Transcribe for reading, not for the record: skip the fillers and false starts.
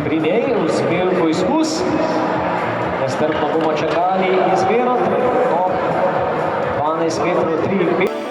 pri njej uspel poizkus. Nestrpno bomo čakali izbiro. 12 metrov 3 in 5.